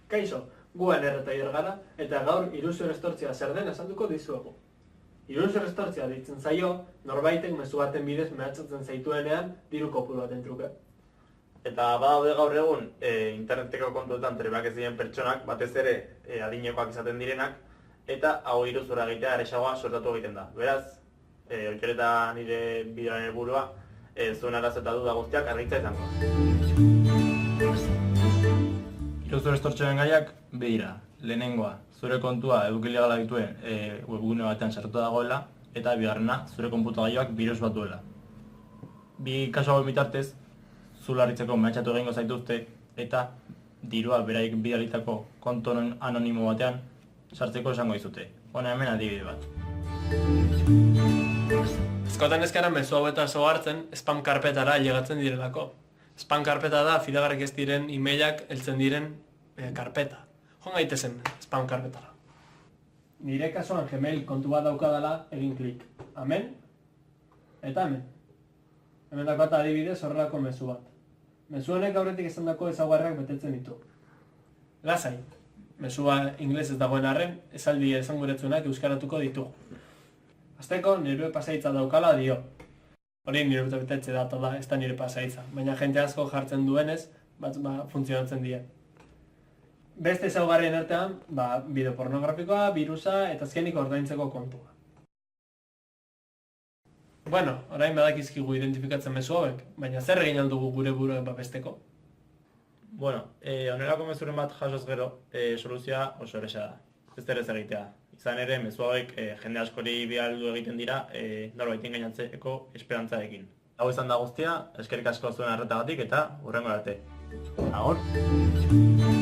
Kaixo, guan erretaier gara, eta gaur iruzur estortzia zer den esanduko dizuegu. Iruzur estortzia deitzen zaio, norbaitek mezu baten bidez mehatxatzen zaituenean diru kopuru baten truke. Eta badaude gaur egun interneteko kontuetan trebak ez diren pertsonak, batez ere adinekoak izaten direnak, eta hau iruzura egitea eresagoa sortatu egiten da. Beraz, Oitor eta nire bideoaren helburua, zuen arazo eta duda guztiak argitza izango. Iruzur estortzioen gaiak bi dira. Lehenengoa, zure kontua eduki ilegala dituen webgune batean sartuta dagoela, eta bigarrena, zure konputagailuak birus bat duela. Bi kasu hauen bitartez, zu larritzeko mehatxatu egingo zaituzte eta dirua beraik bidalitako kontu anonimo batean sartzeko esango dizute. Hona hemen adibide bat. Askotan ez gara mezu hauetan hartzen spam karpetara llegatzen direlako. Spam karpeta da fidagarrik ez diren emailak heltzen diren karpeta. Joan gaitezen spam karpetara. Nire kasuan Gmail kontu bat daukadala egin klik. Amen eta hemen. Hemen dakat adibidez horrelako mezu bat. Mezu honek aurretik esandako ezaugarriak betetzen ditu. Lasai, mezua ingelesez dagoen arren, esaldi esanguratsuenak euskaratuko ditugu. Azteko, nire pasaitza daukala dio. Hori nire betetze data da, ez da nire pasaitza. Baina jente asko jartzen duenez, funtzionatzen die. Beste ezaugarrien artean, bideo pornografikoa, birusa eta azkenik ordaintzeko kontua. Bueno, orain badakizkigu identifikatzen mezu hauek, baina zer egin aldugu gure buruen babesteko? Bueno, honelako mezuren bat jasoz gero, soluzioa oso erresa da. Ez ez egitea. Izan ere, mezu hauek jende askori bialdu egiten dira, norbait engainatzeko esperantzarekin. Hau izan da guztia, eskerrik asko zuen arretagatik eta hurrengo arte. Agur!